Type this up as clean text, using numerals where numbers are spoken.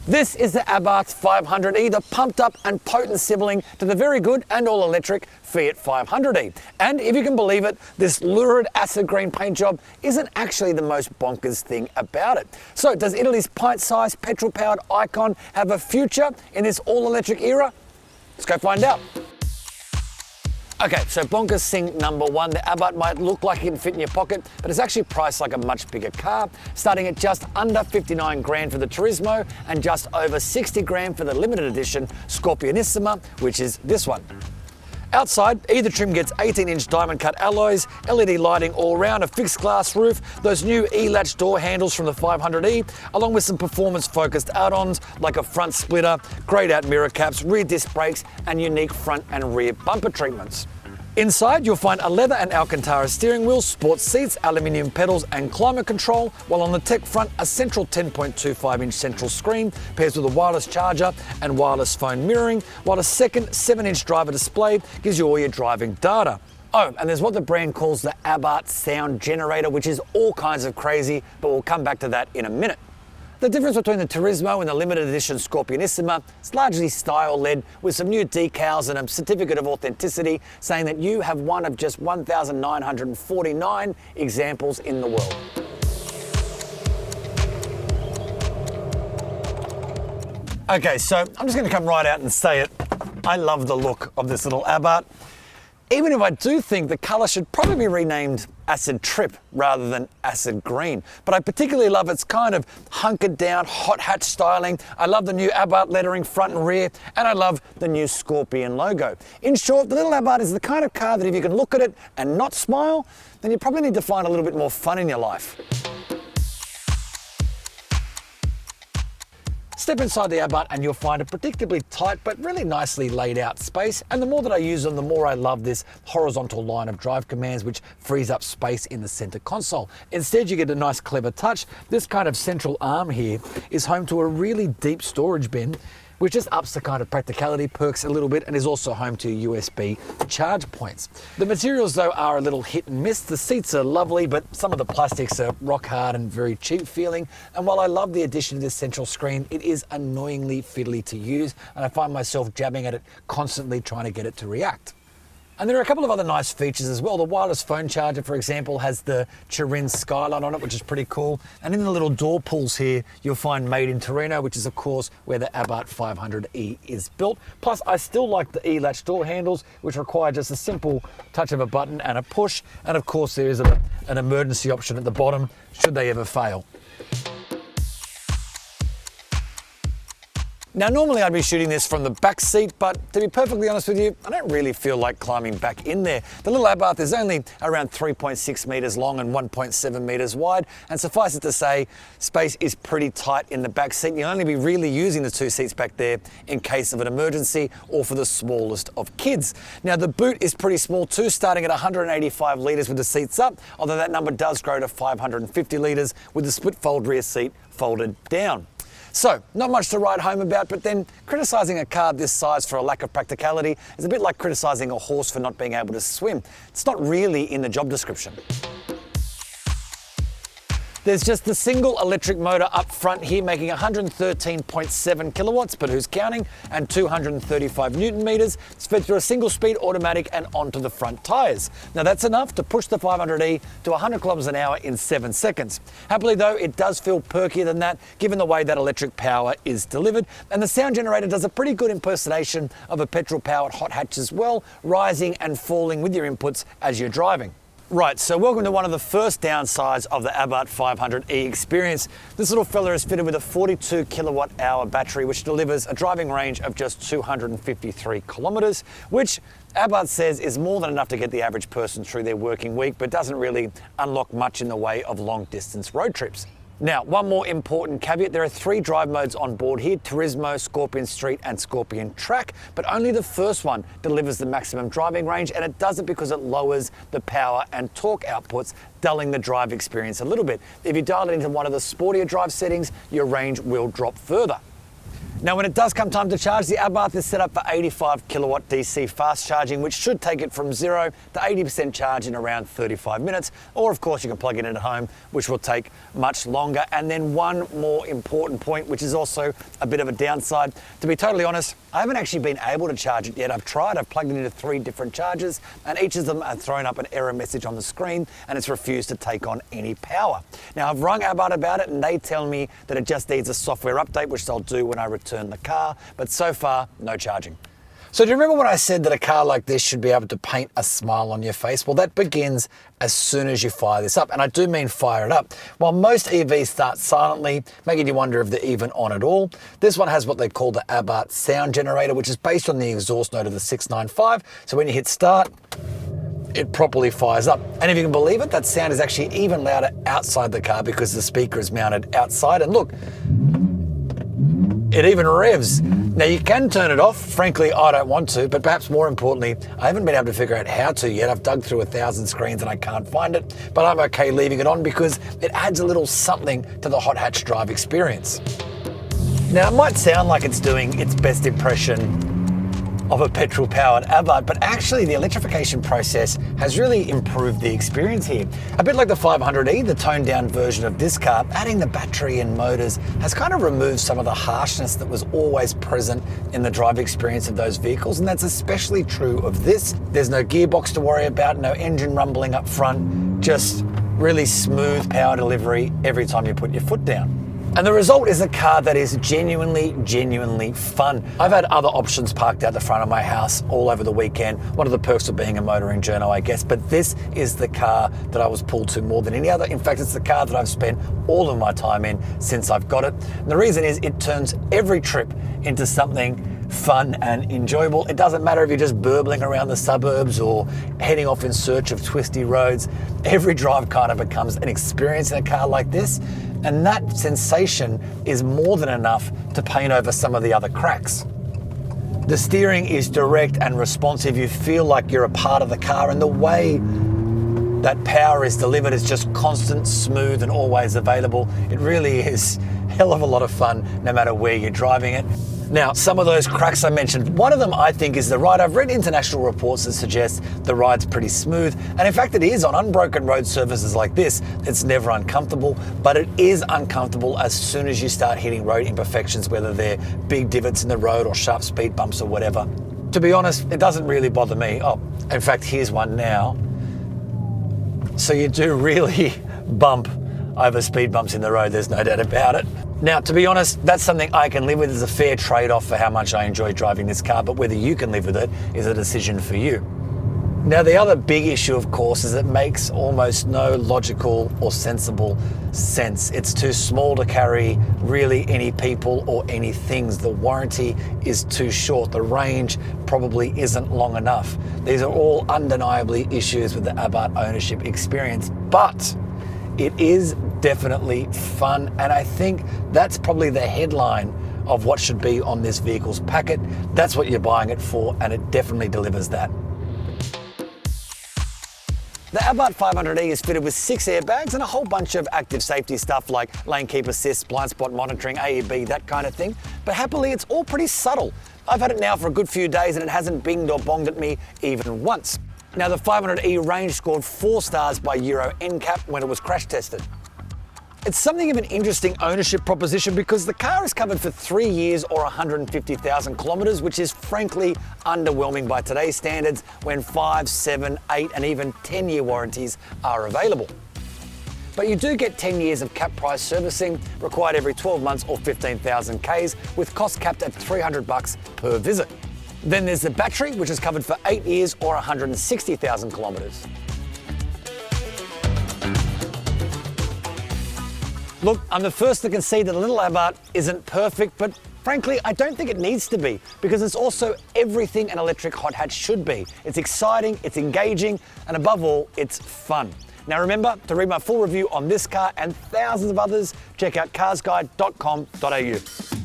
This is the Abarth 500e, the pumped up and potent sibling to the very good and all electric Fiat 500e. And if you can believe it, this lurid acid green paint job isn't actually the most bonkers thing about it. So does Italy's pint-sized petrol powered icon have a future in this all electric era? Let's go find out. Okay, so bonkers thing number one, the Abarth might look like it can fit in your pocket, but it's actually priced like a much bigger car, starting at just under 59 grand for the Turismo and just over 60 grand for the limited edition Scorpionissima, which is this one. Outside, either trim gets 18-inch diamond cut alloys, LED lighting all round, a fixed glass roof, those new E-latch door handles from the 500e, along with some performance-focused add-ons like a front splitter, greyed-out mirror caps, rear disc brakes, and unique front and rear bumper treatments. Inside, you'll find a leather and Alcantara steering wheel, sports seats, aluminium pedals and climate control, while on the tech front, a central 10.25-inch central screen pairs with a wireless charger and wireless phone mirroring, while a second 7-inch driver display gives you all your driving data. Oh, and there's what the brand calls the Abarth sound generator, which is all kinds of crazy, but we'll come back to that in a minute. The difference between the Turismo and the limited edition Scorpionissima is largely style-led, with some new decals and a certificate of authenticity saying that you have one of just 1,949 examples in the world. Okay, so I'm just going to come right out and say it. I love the look of this little Abarth, even if I do think the colour should probably be renamed Acid Trip rather than Acid Green. But I particularly love its kind of hunkered down hot hatch styling. I love the new Abarth lettering front and rear, and I love the new Scorpion logo. In short, the little Abarth is the kind of car that if you can look at it and not smile, then you probably need to find a little bit more fun in your life. Step inside the Abarth and you'll find a predictably tight but really nicely laid out space, and the more that I use them, the more I love this horizontal line of drive commands which frees up space in the center console. Instead, you get a nice clever touch. This kind of central arm here is home to a really deep storage bin, which just ups the kind of practicality perks a little bit and is also home to USB charge points. The materials though are a little hit and miss. The seats are lovely, but some of the plastics are rock hard and very cheap feeling. And while I love the addition to this central screen, it is annoyingly fiddly to use, and I find myself jabbing at it constantly trying to get it to react. And there are a couple of other nice features as well. The wireless phone charger, for example, has the Turin skyline on it, which is pretty cool. And in the little door pulls here, you'll find Made in Torino, which is of course where the Abarth 500e is built. Plus, I still like the E-latch door handles, which require just a simple touch of a button and a push. And of course, there is an emergency option at the bottom, should they ever fail. Now, normally I'd be shooting this from the back seat, but to be perfectly honest with you, I don't really feel like climbing back in there. The little Abarth is only around 3.6 meters long and 1.7 meters wide, and suffice it to say, space is pretty tight in the back seat. You'll only be really using the two seats back there in case of an emergency or for the smallest of kids. Now, the boot is pretty small too, starting at 185 litres with the seats up, although that number does grow to 550 litres with the split fold rear seat folded down. So, not much to write home about, but then criticising a car this size for a lack of practicality is a bit like criticising a horse for not being able to swim. It's not really in the job description. There's just the single electric motor up front here, making 113.7 kilowatts, but who's counting, and 235 newton meters. It's fed through a single speed automatic and onto the front tyres. Now that's enough to push the 500e to 100 kilometers an hour in 7 seconds. Happily though, it does feel perkier than that, given the way that electric power is delivered. And the sound generator does a pretty good impersonation of a petrol powered hot hatch as well, rising and falling with your inputs as you're driving. Right, so welcome to one of the first downsides of the Abarth 500e experience. This little fella is fitted with a 42 kilowatt hour battery, which delivers a driving range of just 253 kilometers, which Abarth says is more than enough to get the average person through their working week, but doesn't really unlock much in the way of long distance road trips. Now, one more important caveat, there are 3 drive modes on board here, Turismo, Scorpion Street and Scorpion Track, but only the first one delivers the maximum driving range, and it does it because it lowers the power and torque outputs, dulling the drive experience a little bit. If you dial it into one of the sportier drive settings, your range will drop further. Now, when it does come time to charge, the Abarth is set up for 85 kilowatt DC fast charging, which should take it from 0 to 80% charge in around 35 minutes. Or, of course, you can plug it in at home, which will take much longer. And then one more important point, which is also a bit of a downside. To be totally honest, I haven't actually been able to charge it yet. I've tried, I've plugged it into 3 different chargers, and each of them have thrown up an error message on the screen, and it's refused to take on any power. Now, I've rung Abarth about it, and they tell me that it just needs a software update, which they'll do when I return the car, but so far, no charging. So do you remember when I said that a car like this should be able to paint a smile on your face? Well, that begins as soon as you fire this up, and I do mean fire it up. While most EVs start silently, making you wonder if they're even on at all, this one has what they call the Abarth sound generator, which is based on the exhaust note of the 695. So when you hit start, it properly fires up. And if you can believe it, that sound is actually even louder outside the car because the speaker is mounted outside. And look, it even revs. Now, you can turn it off. Frankly, I don't want to, but perhaps more importantly, I haven't been able to figure out how to yet. I've dug through 1,000 screens and I can't find it, but I'm okay leaving it on because it adds a little something to the hot hatch drive experience. Now, it might sound like it's doing its best impression of a petrol-powered Abarth, but actually the electrification process has really improved the experience here. A bit like the 500e, the toned-down version of this car, adding the battery and motors has kind of removed some of the harshness that was always present in the drive experience of those vehicles, and that's especially true of this. There's no gearbox to worry about, no engine rumbling up front, just really smooth power delivery every time you put your foot down. And the result is a car that is genuinely fun. I've had other options parked out the front of my house all over the weekend. One of the perks of being a motoring journo, I guess, but this is the car that I was pulled to more than any other. In fact, it's the car that I've spent all of my time in since I've got it. And the reason is it turns every trip into something fun and enjoyable. It doesn't matter if you're just burbling around the suburbs or heading off in search of twisty roads. Every drive kind of becomes an experience in a car like this, and that sensation is more than enough to paint over some of the other cracks. The steering is direct and responsive. You feel like you're a part of the car, and the way that power is delivered is just constant, smooth, and always available. It really is a hell of a lot of fun no matter where you're driving it. Now, some of those cracks I mentioned, one of them I think is the ride. I've read international reports that suggest the ride's pretty smooth, and in fact it is. On unbroken road surfaces like this, it's never uncomfortable, but it is uncomfortable as soon as you start hitting road imperfections, whether they're big divots in the road or sharp speed bumps or whatever. To be honest, it doesn't really bother me. Oh, in fact, here's one now. So you do really bump over speed bumps in the road, there's no doubt about it. Now, to be honest, that's something I can live with. As a fair trade-off for how much I enjoy driving this car, but whether you can live with it is a decision for you. Now, the other big issue, of course, is it makes almost no logical or sensible sense. It's too small to carry really any people or any things. The warranty is too short. The range probably isn't long enough. These are all undeniably issues with the Abarth ownership experience, but it is definitely fun, and I think that's probably the headline of what should be on this vehicle's packet. That's what you're buying it for, and it definitely delivers that. The Abarth 500e is fitted with 6 airbags and a whole bunch of active safety stuff like lane keep assist, blind spot monitoring, AEB, that kind of thing. But happily, it's all pretty subtle. I've had it now for a good few days and it hasn't binged or bonged at me even once. Now, the 500e range scored 4 stars by Euro NCAP when it was crash tested. It's something of an interesting ownership proposition because the car is covered for 3 years or 150,000 kilometres, which is frankly underwhelming by today's standards when 5, 7, 8 and even 10-year warranties are available. But you do get 10 years of cap price servicing required every 12 months or 15,000 Ks, with costs capped at $300 per visit. Then there's the battery, which is covered for 8 years or 160,000 kilometres. Look, I'm the first to concede that the little Abarth isn't perfect, but frankly, I don't think it needs to be, because it's also everything an electric hot hatch should be. It's exciting, it's engaging, and above all, it's fun. Now remember, to read my full review on this car and thousands of others, check out carsguide.com.au.